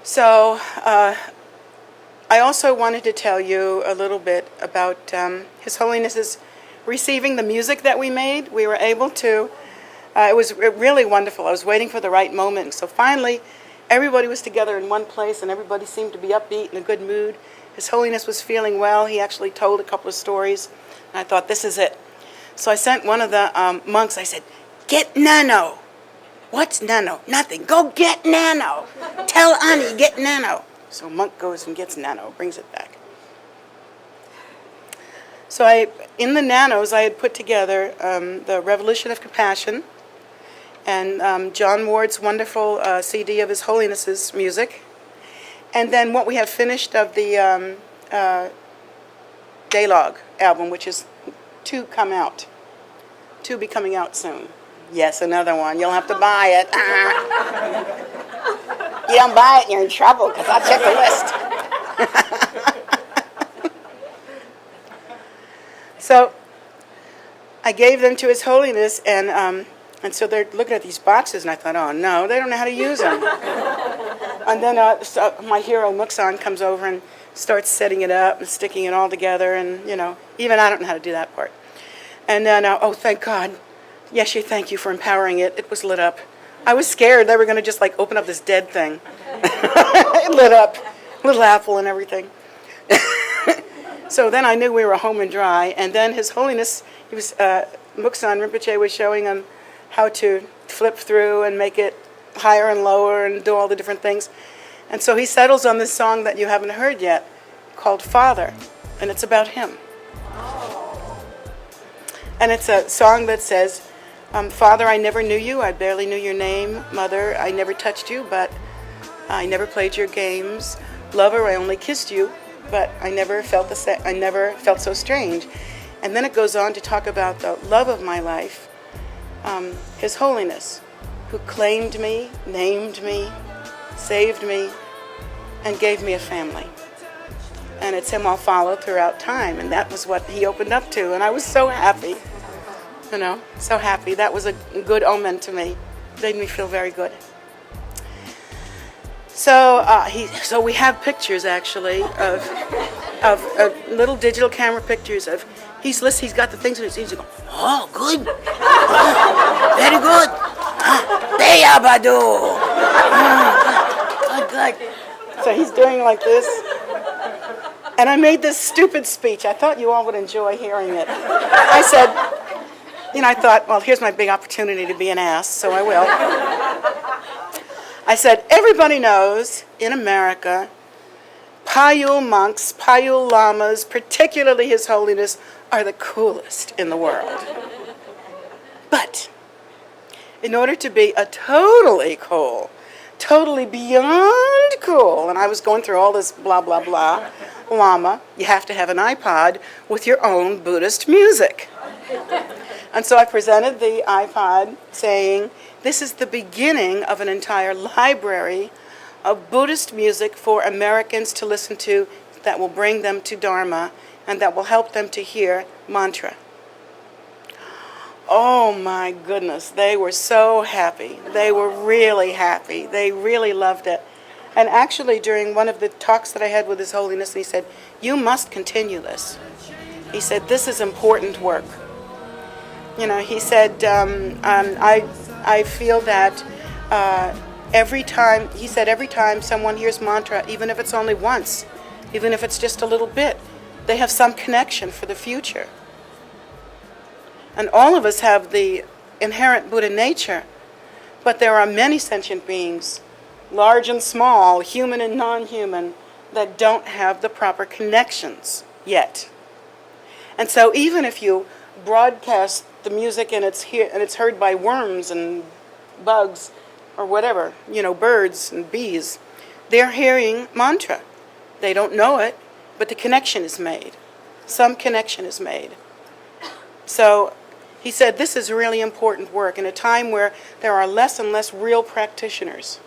So I also wanted to tell you a little bit about His Holiness's receiving the music that we made. We were able to, it was really wonderful. I was waiting for the right moment. So finally, everybody was together in one place and everybody seemed to be upbeat, in a good mood. His Holiness was feeling well. He actually told a couple of stories. And I thought, this is it. So I sent one of the monks, I said, get Nano. What's Nano? Nothing. Go get Nano. Tell Ani, get Nano. So monk goes and gets Nano, brings it back. So in the Nanos, I had put together the Revolution of Compassion and John Ward's wonderful CD of His Holiness's music. And then what we have finished of the Daylog album, which is to come out. To be coming out soon. Yes, another one. You'll have to buy it. You don't buy it, you're in trouble, because I'll check the list. So I gave them to His Holiness, and so they're looking at these boxes, and I thought, oh no, they don't know how to use them. And then so my hero Muksan comes over and starts setting it up and sticking it all together, and even I don't know how to do that part. And then, oh, thank God. Yeshe, thank you for empowering it. It was lit up. I was scared they were going to just like open up this dead thing. It lit up. Little apple and everything. So then I knew we were home and dry. And then His Holiness, Muksan Rinpoche was showing him how to flip through and make it higher and lower and do all the different things. And so he settles on this song that you haven't heard yet called Father. And it's about him. And it's a song that says, Father, I never knew you. I barely knew your name. Mother, I never touched you, but I never played your games. Lover, I only kissed you, but I never felt so strange. And then it goes on to talk about the love of my life, His Holiness, who claimed me, named me, saved me, and gave me a family. And it's him I'll follow throughout time. And that was what he opened up to. And I was so happy. So happy. That was a good omen to me. Made me feel very good. So so we have pictures actually of little digital camera pictures of he's got the things in his ears. He's going, oh, good. Oh, very good. Deyabadu. Oh, good. So he's doing like this. And I made this stupid speech. I thought you all would enjoy hearing it. I said, I thought, well, here's my big opportunity to be an ass, so I will. I said, everybody knows in America, Payul monks, Payul Lamas, particularly His Holiness, are the coolest in the world. But in order to be a totally cool, totally beyond cool, and I was going through all this blah, blah, blah, Lama, you have to have an iPod with your own Buddhist music. And so I presented the iPod saying, this is the beginning of an entire library of Buddhist music for Americans to listen to that will bring them to Dharma and that will help them to hear mantra. Oh my goodness, they were so happy. They were really happy. They really loved it. And actually, during one of the talks that I had with His Holiness, he said, you must continue this. He said, this is important work. He said, I feel that every time someone hears mantra, even if it's only once, even if it's just a little bit, they have some connection for the future. And all of us have the inherent Buddha nature, but there are many sentient beings, large and small, human and non-human, that don't have the proper connections yet. And so even if you broadcast the music and it's heard by worms and bugs or whatever, birds and bees, they're hearing mantra. They don't know it, but the connection is made. Some connection is made. So he said this is really important work in a time where there are less and less real practitioners.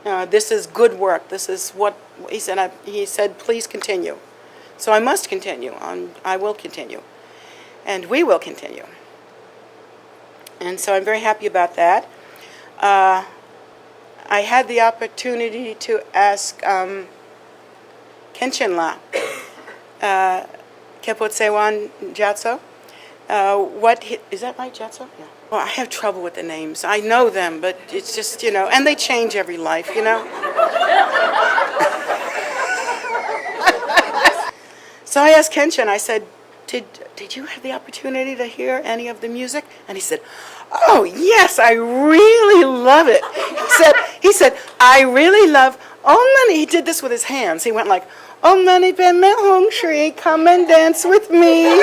This is good work. This is what he said. He said, please continue. So I must continue. I will continue. And we will continue. And so I'm very happy about that. I I had the opportunity to ask Kenshin La, Kepotsewan Jatso, is that right, Jatso? Yeah. Well, I have trouble with the names. I know them, but it's just, and they change every life, So I asked Kenshin, I said, did you have the opportunity to hear any of the music? And he said, oh, yes, I really love it. He said, I really love, he did this with his hands. He went like, Om Mani Padme Hum Shri, come and dance with me.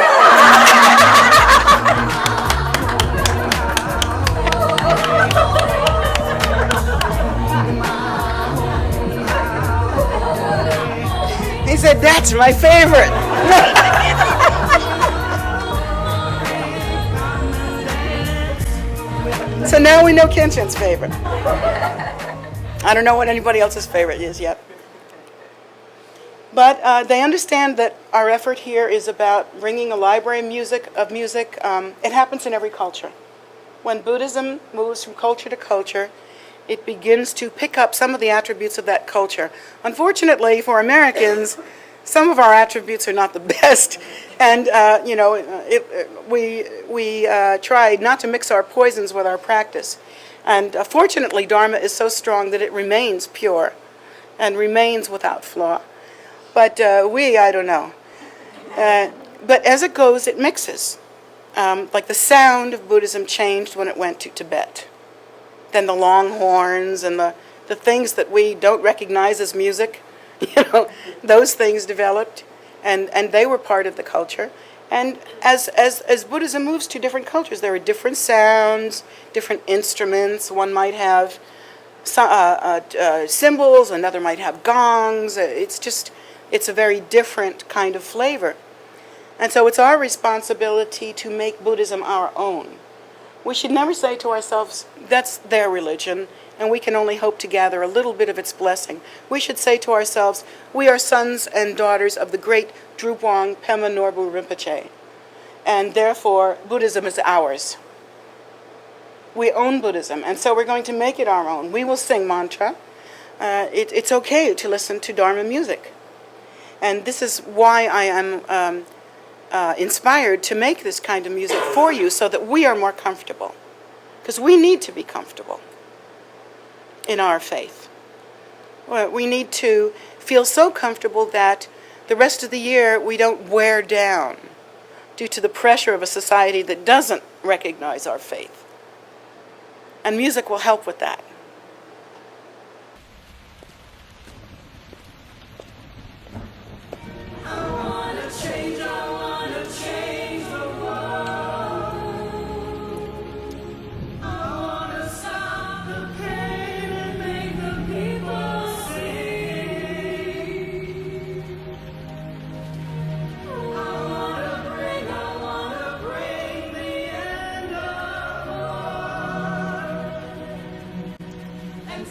He said, that's my favorite. So now we know Kenshin's favorite. I don't know what anybody else's favorite is yet. But they understand that our effort here is about bringing a library of music. It happens in every culture. When Buddhism moves from culture to culture, it begins to pick up some of the attributes of that culture. Unfortunately, for Americans, some of our attributes are not the best. And, we tried not to mix our poisons with our practice. And fortunately, Dharma is so strong that it remains pure and remains without flaw. But I don't know. But as it goes, it mixes. Like the sound of Buddhism changed when it went to Tibet. Then the long horns and the things that we don't recognize as music, those things developed, and they were part of the culture. And as Buddhism moves to different cultures, there are different sounds, different instruments. One might have cymbals, another might have gongs. It's a very different kind of flavor. And so it's our responsibility to make Buddhism our own. We should never say to ourselves, that's their religion, and we can only hope to gather a little bit of its blessing. We should say to ourselves, we are sons and daughters of the great Drupwang Penor Rinpoche, and therefore Buddhism is ours. We own Buddhism, and so we're going to make it our own. We will sing mantra. It's okay to listen to Dharma music. And this is why I am inspired to make this kind of music for you, so that we are more comfortable. Because we need to be comfortable in our faith. We need to feel so comfortable that the rest of the year we don't wear down due to the pressure of a society that doesn't recognize our faith. And music will help with that. And